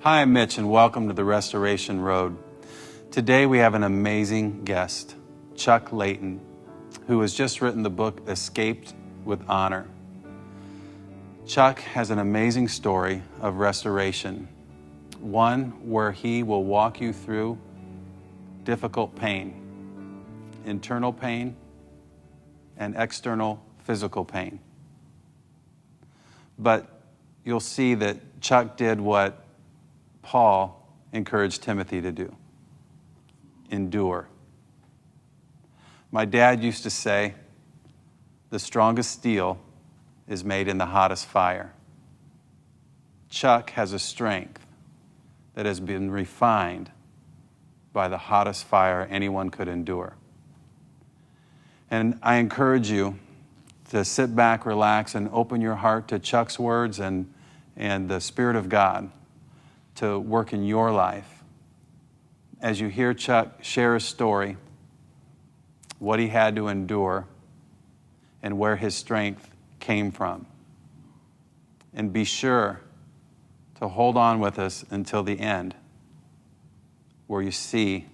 Hi, I'm Mitch, and welcome to the Restoration Road. Today we have an amazing guest, Chuck Layton, who has just written the book, Escaped with Honor. Chuck has an amazing story of restoration, one where he will walk you through difficult pain, internal pain, and external physical pain. But you'll see that Chuck did what Paul encouraged Timothy to do: endure. My dad used to say, the strongest steel is made in the hottest fire. Chuck has a strength that has been refined by the hottest fire anyone could endure. And I encourage you to sit back, relax, and open your heart to Chuck's words and the Spirit of God to work in your life. As you hear Chuck share his story, what he had to endure, and where his strength came from. And be sure to hold on with us until the end, where you see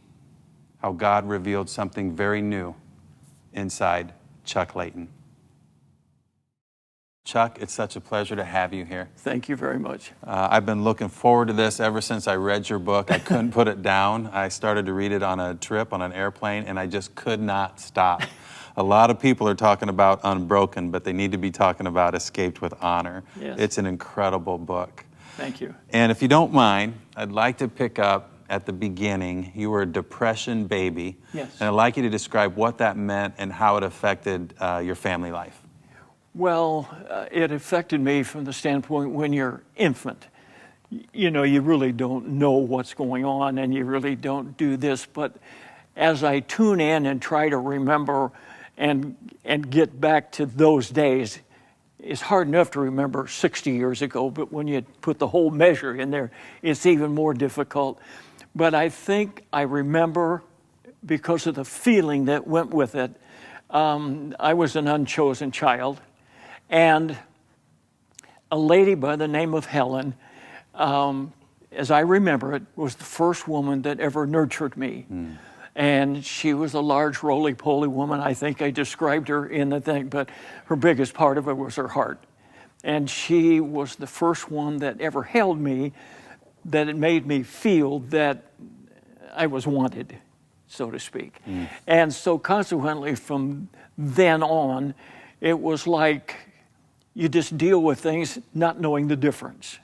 how God revealed something very new inside Chuck Layton. Chuck, it's such a pleasure to have you here. Thank you very much. I've been looking forward to this ever since I read your book. I couldn't put it down. I started to read it on a trip, on an airplane, and I just could not stop. A lot of people are talking about Unbroken, but they need to be talking about Escaped with Honor. Yes. It's an incredible book. Thank you. And if you don't mind, I'd like to pick up at the beginning. You were a depression baby. Yes. And I'd like you to describe what that meant and how it affected your family life. Well, it affected me from the standpoint when you're infant. You know, you really don't know what's going on and you really don't do this. But as I tune in and try to remember and get back to those days, it's hard enough to remember 60 years ago, but when you put the whole measure in there, it's even more difficult. But I think I remember, because of the feeling that went with it, I was an unchosen child. And a lady by the name of Helen, as I remember it, was the first woman that ever nurtured me. And she was a large, roly-poly woman. I think I described her in the thing, but her biggest part of it was her heart. And she was the first one that ever held me, that it made me feel that I was wanted, so to speak. And so consequently, from then on, it was like you just deal with things not knowing the difference.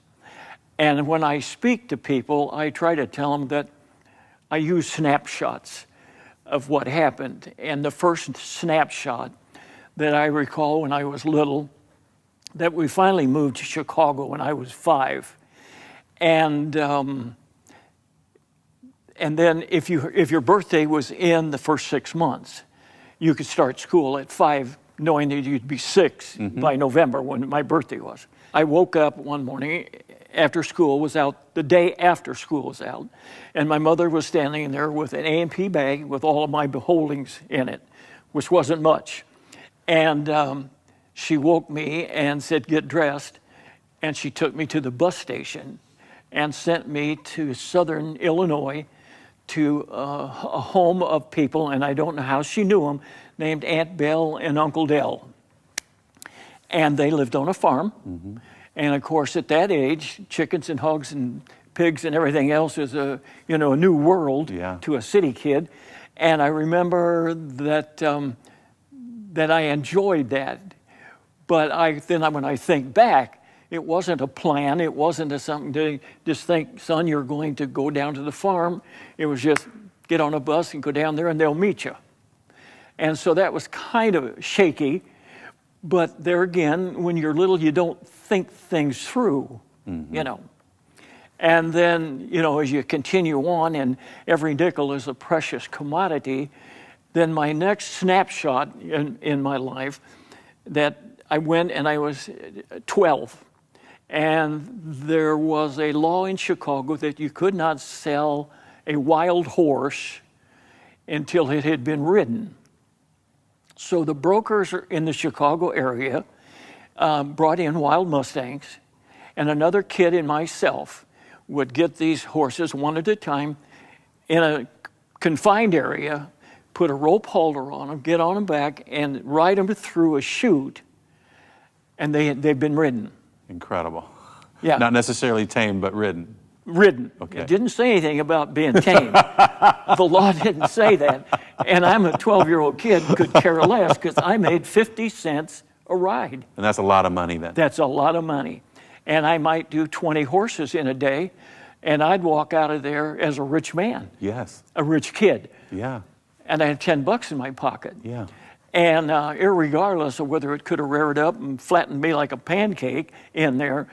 And when I speak to people, I try to tell them that I use snapshots of what happened. And the first snapshot that I recall when I was little, that we finally moved to Chicago when I was 5. And then if your birthday was in the first 6 months, you could start school at 5, knowing that you'd be 6 by November when my birthday was. I woke up one morning after school was out, the day after school was out, and my mother was standing there with an A&P bag with all of my beholdings in it, which wasn't much. And she woke me and said, "Get dressed." And she took me to the bus station and sent me to southern Illinois to a home of people, and I don't know how she knew them, named Aunt Belle and Uncle Dell. And they lived on a farm. And of course, at that age, chickens and hogs and pigs and everything else is a new world to a city kid. And I remember that that I enjoyed that. But when I think back, it wasn't a plan. It wasn't something to just think, son, you're going to go down to the farm. It was just get on a bus and go down there and they'll meet you. And so that was kind of shaky. But there again, when you're little, you don't think things through, you know. And then, as you continue on and every nickel is a precious commodity, then my next snapshot in my life, that I went and I was 12. And there was a law in Chicago that you could not sell a wild horse until it had been ridden. So the brokers in the Chicago area brought in wild Mustangs, and another kid and myself would get these horses one at a time in a confined area, put a rope halter on them, get on them back, and ride them through a chute, and they've been ridden. Incredible. Yeah. Not necessarily tamed, but ridden. Ridden. Okay. It didn't say anything about being tamed. The law didn't say that. And I'm a 12-year-old kid, could care less, because I made 50 cents a ride. And that's a lot of money then. That's a lot of money. And I might do 20 horses in a day, and I'd walk out of there as a rich man. Yes. A rich kid. Yeah. And I had 10 bucks in my pocket. Yeah. And irregardless of whether it could have reared up and flattened me like a pancake in there,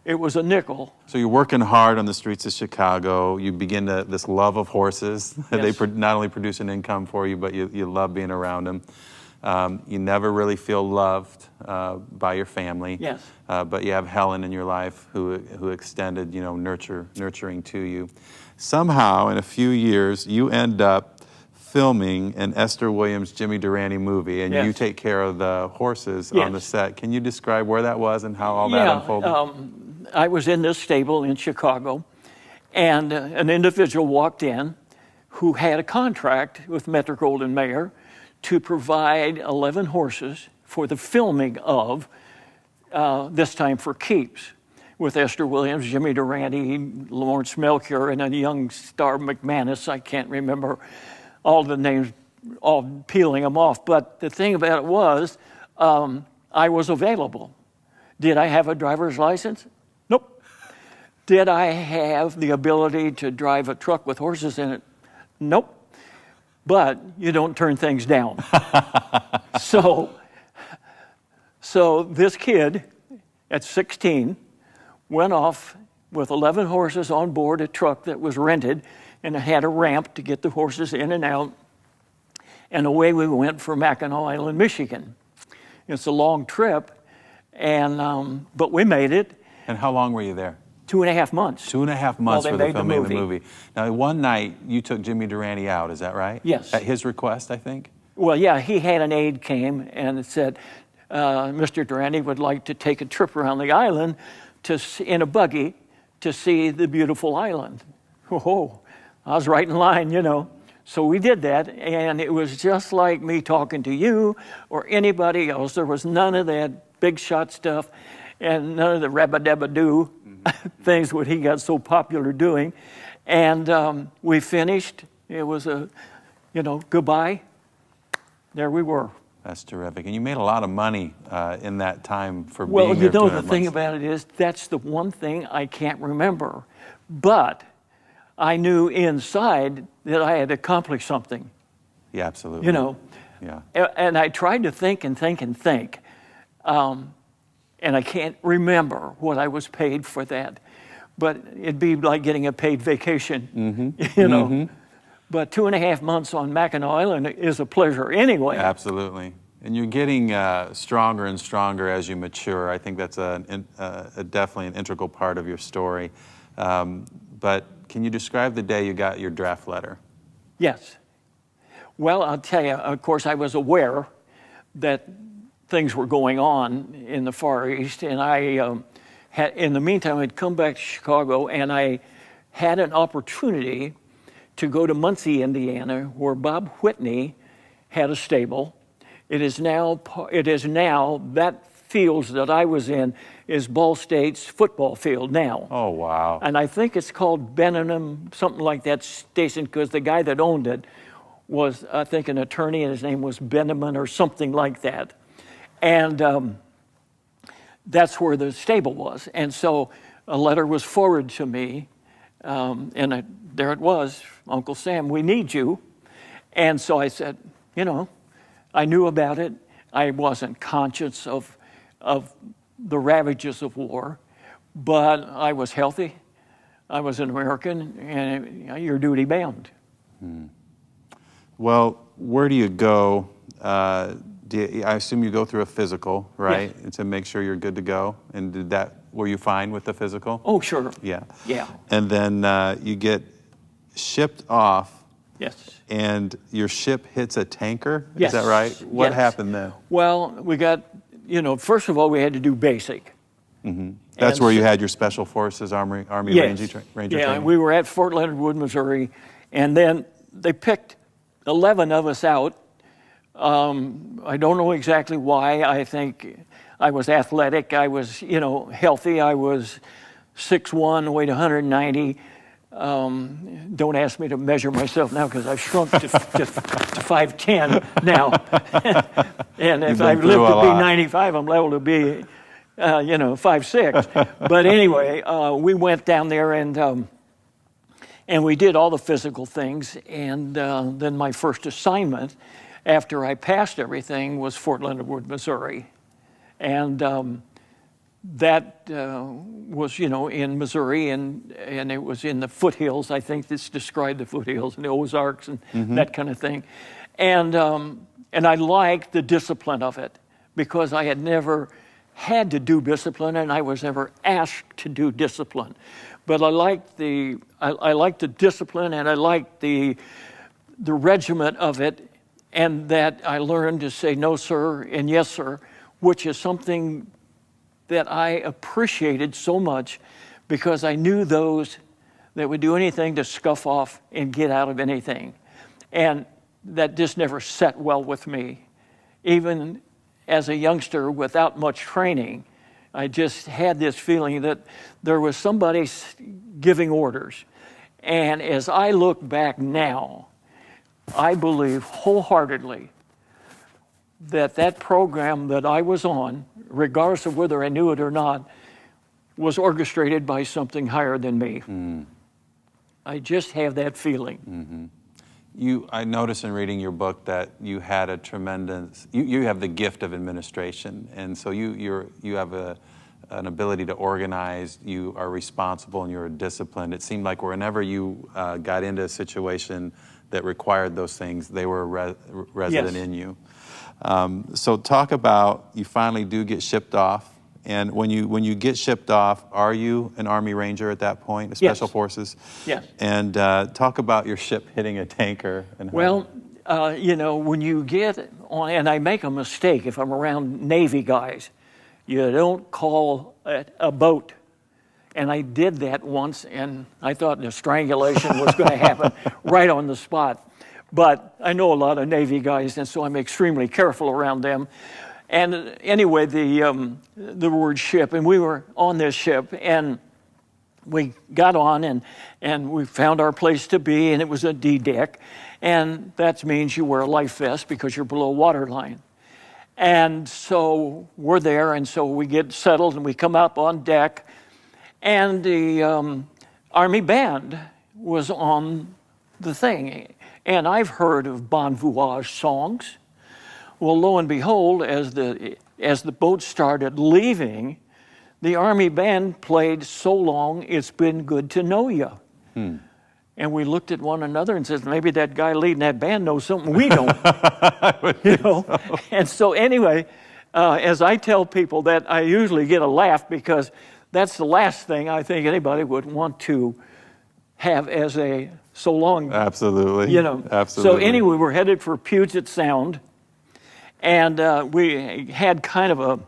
it was a nickel. So you're working hard on the streets of Chicago. You begin this love of horses. Yes. They not only produce an income for you, but you love being around them. You never really feel loved by your family. Yes. But you have Helen in your life who extended, nurturing to you. Somehow, in a few years, you end up filming an Esther Williams, Jimmy Durante movie, and Yes. you take care of the horses Yes. on the set. Can you describe where that was and how all that unfolded? I was in this stable in Chicago, and an individual walked in who had a contract with Metro-Goldwyn-Mayer to provide 11 horses for the filming of This Time for Keeps, with Esther Williams, Jimmy Durante, Lawrence Melchior, and a young star McManus. I can't remember all the names, all peeling them off. But the thing about it was, I was available. Did I have a driver's license? Nope. Did I have the ability to drive a truck with horses in it? Nope. But you don't turn things down. So this kid at 16 went off with 11 horses on board a truck that was rented, and it had a ramp to get the horses in and out. And away we went for Mackinac Island, Michigan. It's a long trip, and but we made it. And how long were you there? 2.5 months. 2.5 months While for they the made filming of the movie. Now, one night you took Jimmy Durante out, is that right? Yes. At his request, I think? Well, yeah, he had an aide came and said, Mr. Durante would like to take a trip around the island in a buggy to see the beautiful island. Oh, I was right in line, So we did that, and it was just like me talking to you or anybody else. There was none of that big shot stuff and none of the rabba-dabba-doo things what he got so popular doing. And we finished. It was goodbye. There we were. That's terrific. And you made a lot of money in that time for Well, being there. the thing about it is that's the one thing I can't remember. But I knew inside that I had accomplished something. Yeah, absolutely. Yeah. And I tried to think and think and think. And I can't remember what I was paid for that. But it'd be like getting a paid vacation, But 2.5 months on Mackinac Island is a pleasure anyway. Absolutely. And you're getting stronger and stronger as you mature. I think that's definitely an integral part of your story. But can you describe the day you got your draft letter? Yes. Well, I'll tell you, of course, I was aware that things were going on in the Far East, and I in the meantime, I'd come back to Chicago, and I had an opportunity to go to Muncie, Indiana, where Bob Whitney had a stable. It is now that fields that I was in is Ball State's football field now. Oh, wow. And I think it's called Benham, something like that station, because the guy that owned it was, I think, an attorney, and his name was Benjamin or something like that. And that's where the stable was. And so a letter was forwarded to me, and there it was, Uncle Sam, we need you. And so I said, I knew about it. I wasn't conscious of the ravages of war, but I was healthy. I was an American, and you're duty bound. Well, where do you go? I assume you go through a physical, right? Yes. To make sure you're good to go. And were you fine with the physical? Oh, sure. Yeah. Yeah. And then you get shipped off. Yes. And your ship hits a tanker? Yes. Is that right? What Yes. happened then? Well, we got, first of all, we had to do basic. That's And where you so- had your Special Forces Army Yes. Ranger Yeah, training? we were at Fort Leonard Wood, Missouri, and then they picked 11 of us out. I don't know exactly why. I think I was athletic. I was, healthy. I was 6'1", weighed 190. Don't ask me to measure myself now because I've shrunk to 5'10" now. And if I been through live a to be lot. 95, I'm liable to be, 5'6". But anyway, we went down there and we did all the physical things. And then my first assignment after I passed everything was Fort Leonard Wood, Missouri. And that was, in Missouri, and it was in the foothills. I think this described the foothills and the Ozarks and that kind of thing. And I liked the discipline of it because I had never had to do discipline and I was never asked to do discipline. But I liked the discipline and I liked the regiment of it, and that I learned to say no, sir, and yes, sir, which is something that I appreciated so much because I knew those that would do anything to scuff off and get out of anything. And that just never set well with me. Even as a youngster without much training, I just had this feeling that there was somebody giving orders. And as I look back now, I believe wholeheartedly that program that I was on, regardless of whether I knew it or not, was orchestrated by something higher than me. I just have that feeling. I noticed in reading your book that you had a tremendous, you have the gift of administration, and so you have an ability to organize, you are responsible, and you're disciplined. It seemed like whenever you got into a situation that required those things, they were resident in you. So talk about, you finally do get shipped off, and when you get shipped off, are you an Army Ranger at that point, a Special Forces? Yes. And talk about your ship hitting a tanker. And Well, when you get on, and I make a mistake if I'm around Navy guys, you don't call it a boat. And I did that once, and I thought the strangulation was going to happen right on the spot. But I know a lot of Navy guys, and so I'm extremely careful around them. And anyway, the word ship, and we were on this ship, and we got on, and we found our place to be, and it was a D deck. And that means you wear a life vest because you're below waterline. And so we're there, and so we get settled, and we come up on deck, and the Army band was on the thing. And I've heard of bon voyage songs. Well, lo and behold, as the boat started leaving, the Army band played "So Long, It's Been Good to Know Ya." And we looked at one another and said, maybe that guy leading that band knows something we don't. And so anyway, as I tell people that, I usually get a laugh because that's the last thing I think anybody would want to have as a so long. Absolutely. Absolutely. So anyway, we're headed for Puget Sound, and we had kind of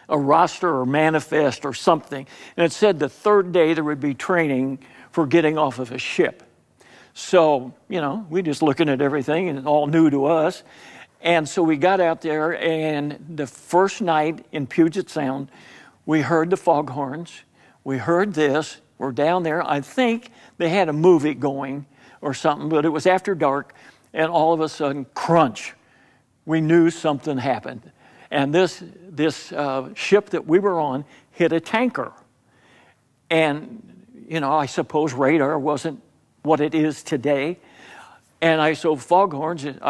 a roster or manifest or something, and it said the third day there would be training for getting off of a ship. So, we just looking at everything and all new to us. And so we got out there, and the first night in Puget Sound, we heard the foghorns. We heard this. We're down there. I think they had a movie going or something, but it was after dark, and all of a sudden, crunch. We knew something happened. And this ship that we were on hit a tanker. And I suppose radar wasn't what it is today. And so foghorns, it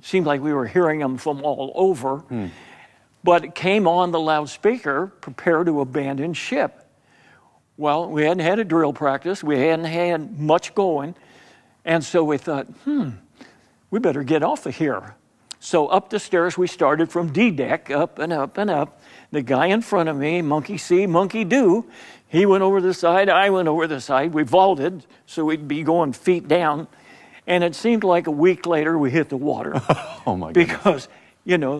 seemed like we were hearing them from all over. But it came on the loudspeaker, prepare to abandon ship. Well, we hadn't had a drill practice. We hadn't had much going. And so we thought, we better get off of here. So up the stairs we started from D deck, up and up and up. The guy in front of me, monkey see, monkey do. He went over the side, I went over the side. We vaulted, so we'd be going feet down. And it seemed like a week later we hit the water. Oh my goodness. Because,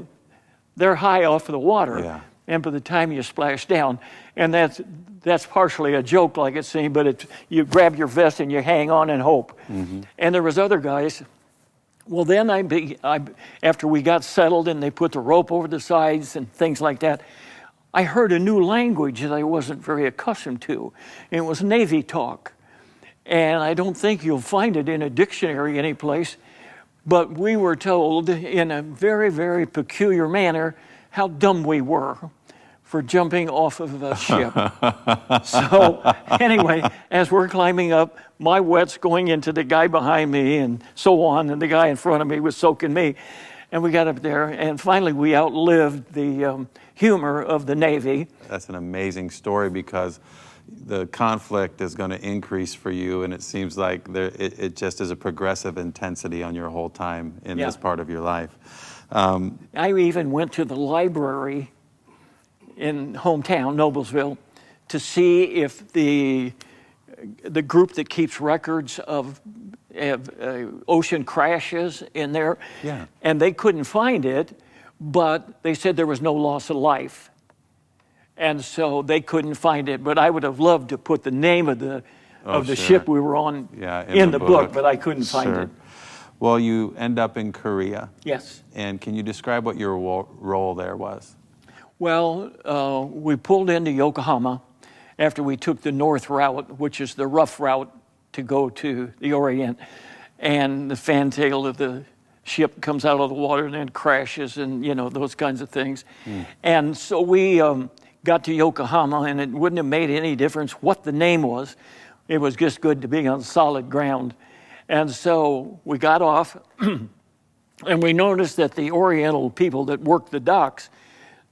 they're high off of the water. Yeah. and by the time you splash down, and that's partially a joke like it seemed, but you grab your vest and you hang on and hope. And there was other guys. Well, then after we got settled and they put the rope over the sides and things like that, I heard a new language that I wasn't very accustomed to. And it was Navy talk. And I don't think you'll find it in a dictionary anyplace, but we were told in a very, very peculiar manner how dumb we were for jumping off of a ship. So anyway, as we're climbing up, my wet's going into the guy behind me and so on, and the guy in front of me was soaking me. And we got up there, and finally we outlived the humor of the Navy. That's an amazing story, because the conflict is going to increase for you, and it seems like it just is a progressive intensity on your whole time in this part of your life. I even went to the library in hometown, Noblesville, to see if the group that keeps records of ocean crashes in there, and they couldn't find it, but they said there was no loss of life. And so they couldn't find it, but I would have loved to put the name of the ship we were on in the book, but I couldn't find it. Well, you end up in Korea. Yes. And can you describe what your role there was? Well, we pulled into Yokohama after we took the north route, which is the rough route to go to the Orient, and the fantail of the ship comes out of the water and then crashes, and those kinds of things. And so we got to Yokohama, and it wouldn't have made any difference what the name was. It was just good to be on solid ground. And so we got off, and we noticed that the Oriental people that worked the docks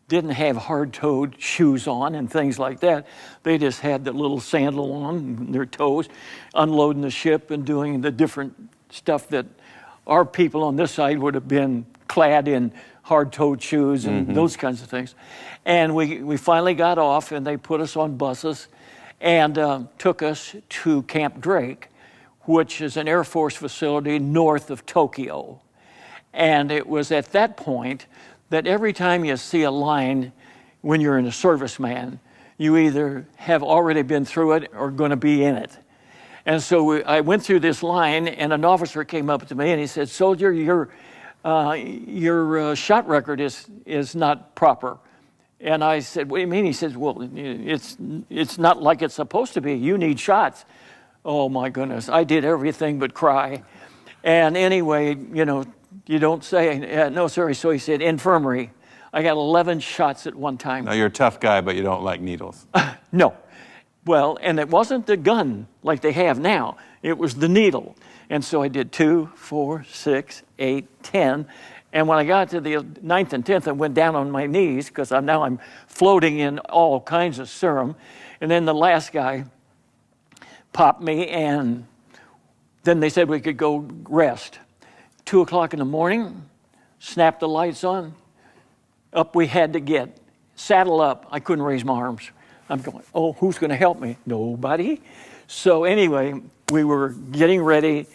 didn't have hard-toed shoes on and things like that. They just had the little sandal on their toes, unloading the ship and doing the different stuff that our people on this side would have been clad in hard-toed shoes and those kinds of things. And we finally got off, and they put us on buses and took us to Camp Drake, which is an Air Force facility north of Tokyo. And it was at that point that every time you see a line when you're in a serviceman, you either have already been through it or going to be in it. And so I went through this line, and an officer came up to me and he said, "Soldier, your shot record is not proper." And I said, "What do you mean?" He says, "Well, it's not like it's supposed to be. You need shots." Oh my goodness, I did everything but cry. And anyway, you don't say, "No, sorry." So he said, "Infirmary." I got 11 shots at one time. Now, you're a tough guy, but you don't like needles. No. Well, and it wasn't the gun like they have now. It was the needle. And so I did 2, 4, 6, 8, 10. And when I got to the 9th and 10th, I went down on my knees because I'm floating in all kinds of serum. And then the last guy popped me, and then they said we could go rest. 2 o'clock in the morning, snapped the lights on, up we had to get. Saddle up. I couldn't raise my arms. I'm going, oh, who's going to help me? Nobody. So anyway, we were getting ready,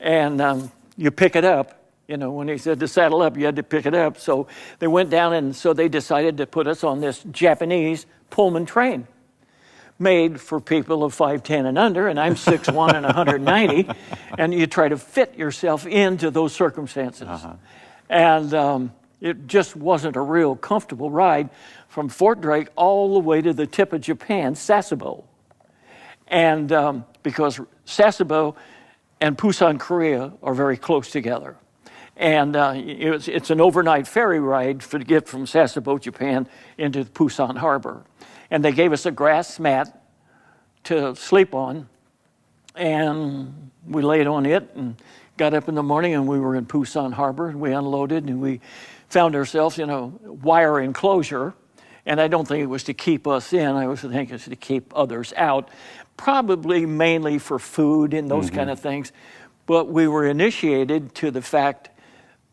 and you pick it up. When he said to saddle up, you had to pick it up. So they went down, and so they decided to put us on this Japanese Pullman train made for people of 5'10" and under, and I'm 6'1" and 190, and you try to fit yourself into those circumstances. And it just wasn't a real comfortable ride from Fort Drake all the way to the tip of Japan, Sasebo. And because Sasebo and Busan, Korea are very close together. And it's an overnight ferry ride to get from Sasebo, Japan, into Busan Harbor. And they gave us a grass mat to sleep on, and we laid on it and got up in the morning, and we were in Busan Harbor, and we unloaded, and we found ourselves in a wire enclosure. And I don't think it was to keep us in. I was thinking it was to keep others out, probably mainly for food and those kind of things. But we were initiated to the fact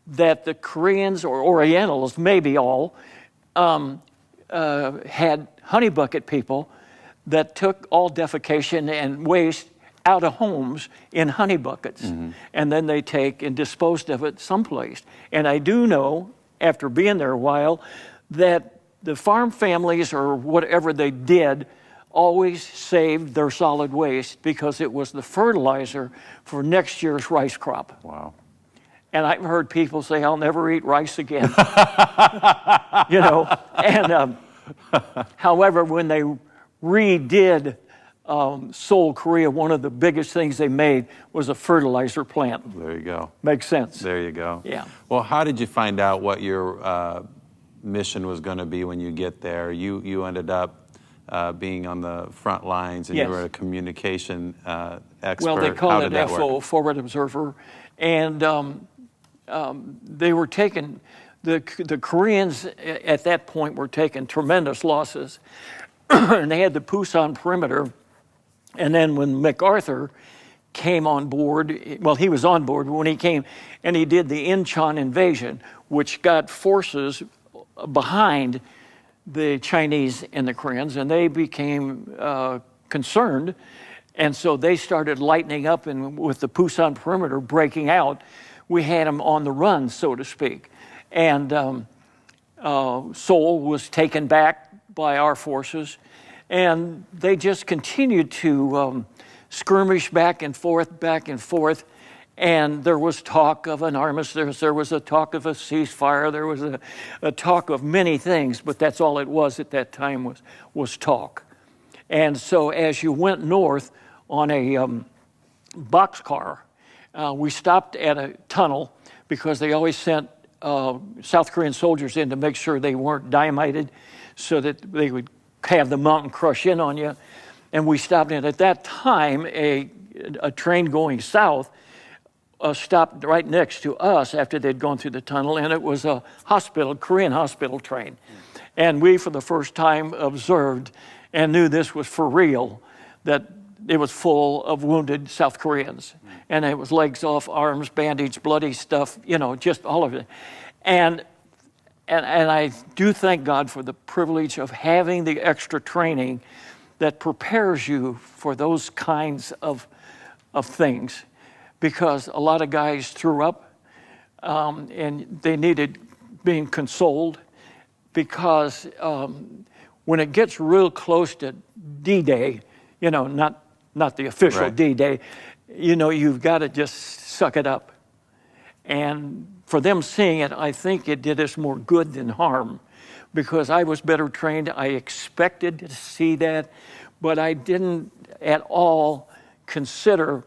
that the Koreans or Orientals, maybe all, had honey bucket people that took all defecation and waste out of homes in honey buckets. And then they take and disposed of it someplace. And I do know, after being there a while, that the farm families or whatever they did always saved their solid waste because it was the fertilizer for next year's rice crop. Wow. And I've heard people say, I'll never eat rice again. You know, and however, when they redid Seoul, Korea, one of the biggest things they made was a fertilizer plant. There you go. Makes sense. There you go. Yeah. Well, how did you find out what your mission was going to be when you get there? You ended up being on the front lines, and yes. you were a communication expert. Well, they call how it did that FO, work? Forward Observer, and they were taking, the Koreans at that point were taking tremendous losses, and they had the Pusan perimeter, and then when MacArthur came on board, well, he was on board when he came, and he did the Incheon invasion, which got forces behind the Chinese and the Koreans, and they became concerned, and so they started lightening up, and with the Pusan perimeter breaking out, we had them on the run, so to speak. And Seoul was taken back by our forces, and they just continued to skirmish back and forth, and there was talk of an armistice, there was a talk of a ceasefire, there was a talk of many things, but that's all it was at that time was talk. And so as you went north on a boxcar, we stopped at a tunnel because they always sent South Korean soldiers in to make sure they weren't dynamited so that they would have the mountain crush in on you. And we stopped in. At that time, a train going south stopped right next to us after they'd gone through the tunnel, and it was a hospital, Korean hospital train. And we, for the first time, observed and knew this was for real, that it was full of wounded South Koreans. And it was legs off, arms, bandaged, bloody stuff, you know, just all of it. And I do thank God for the privilege of having the extra training that prepares you for those kinds of things, because a lot of guys threw up and they needed being consoled, because when it gets real close to D-Day, you know, not the official right. D-Day, you know, you've got to just suck it up. And for them seeing it, I think it did us more good than harm, because I was better trained. I expected to see that, but I didn't at all consider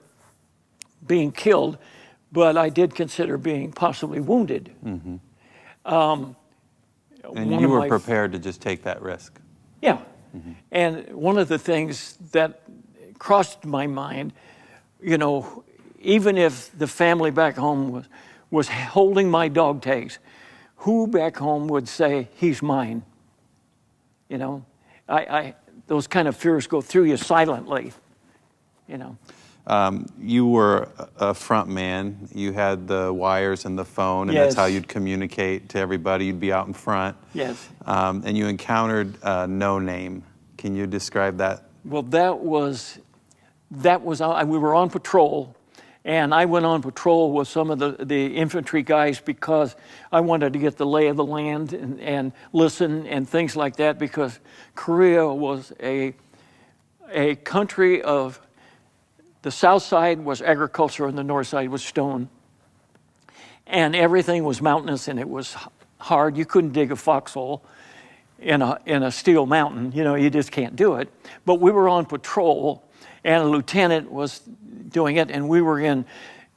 being killed, but I did consider being possibly wounded. Mm-hmm. And you were prepared to just take that risk. Yeah. Mm-hmm. And one of the things that crossed my mind, you know, even if the family back home was holding my dog tags, who back home would say, he's mine? You know, those kind of fears go through you silently, you know. You were a front man. You had the wires and the phone, and yes. that's how you'd communicate to everybody. You'd be out in front. Yes. And you encountered No Name. Can you describe that? Well, that was we were on patrol, and I went on patrol with some of the infantry guys because I wanted to get the lay of the land and listen and things like that, because Korea was a country of, the south side was agriculture and the north side was stone. And everything was mountainous and it was hard. You couldn't dig a foxhole in a steel mountain. You know, you just can't do it. But we were on patrol, and a lieutenant was doing it, and we were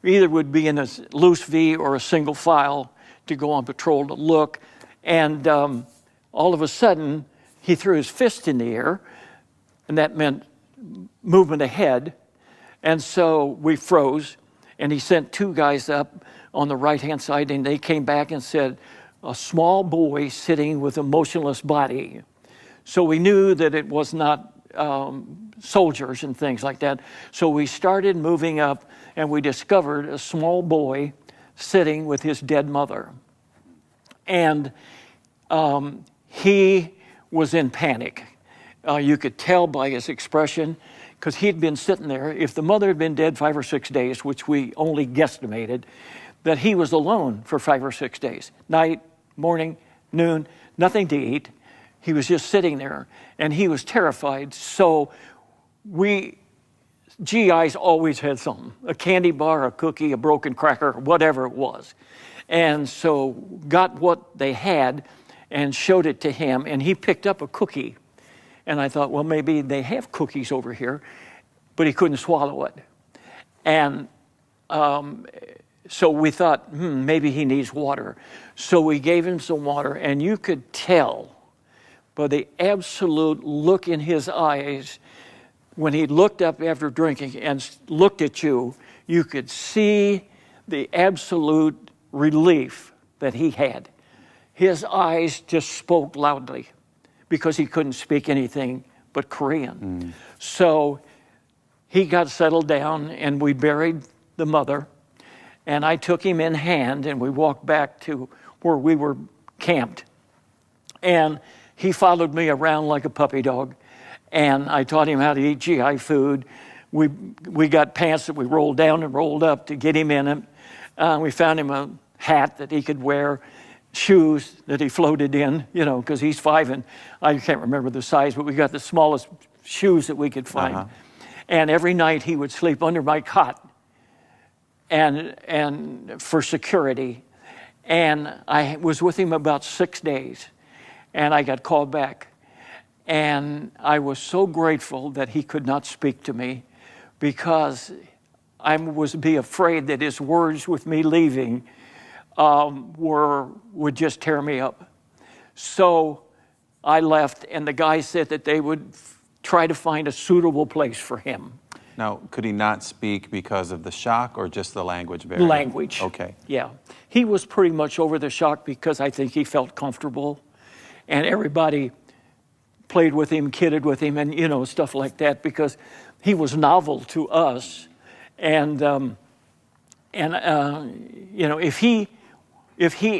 either would be in a loose V or a single file to go on patrol to look. And all of a sudden, he threw his fist in the air, and that meant movement ahead. And so we froze, and he sent two guys up on the right-hand side, and they came back and said, a small boy sitting with a motionless body. So we knew that it was not soldiers and things like that. So we started moving up, and we discovered a small boy sitting with his dead mother. And he was in panic. You could tell by his expression, because he'd been sitting there. If the mother had been dead 5 or 6 days, which we only guesstimated, that he was alone for 5 or 6 days. Night, morning, noon, nothing to eat, he was just sitting there, and he was terrified. So GIs always had something, a candy bar, a cookie, a broken cracker, whatever it was. And so got what they had and showed it to him, and he picked up a cookie. And I thought, well, maybe they have cookies over here, but he couldn't swallow it. And so we thought, maybe he needs water. So we gave him some water, and you could tell by the absolute look in his eyes, when he looked up after drinking and looked at you, you could see the absolute relief that he had. His eyes just spoke loudly because he couldn't speak anything but Korean. So he got settled down, and we buried the mother, and I took him in hand, and we walked back to where we were camped. And he followed me around like a puppy dog, and I taught him how to eat GI food. We got pants that we rolled down and rolled up to get him in them. We found him a hat that he could wear, shoes that he floated in, because he's 5 and I can't remember the size, but we got the smallest shoes that we could find. And every night he would sleep under my cot and for security. And I was with him about 6 days, and I got called back. And I was so grateful that he could not speak to me, because I was afraid that his words with me leaving would just tear me up. So I left, and the guy said that they would try to find a suitable place for him. Now, could he not speak because of the shock or just the language barrier? Language. Okay. Yeah. He was pretty much over the shock because I think he felt comfortable, and everybody played with him, kidded with him, and, stuff like that, because he was novel to us. And if he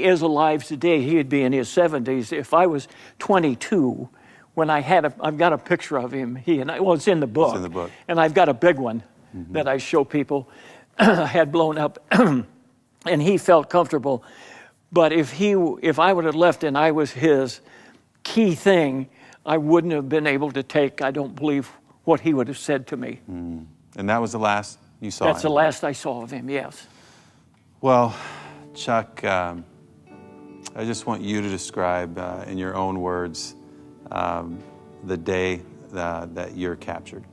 is alive today, he'd be in his 70s. If I was 22, when I've got a picture of him, it's in the book. It's in the book. And I've got a big one that I show people, had blown up, and he felt comfortable. But if I would have left and I was his key thing, I wouldn't have been able to take, I don't believe, what he would have said to me. And that was the last you saw him? That's the last I saw of him, yes. Well, Chuck, I just want you to describe in your own words the day that you're captured.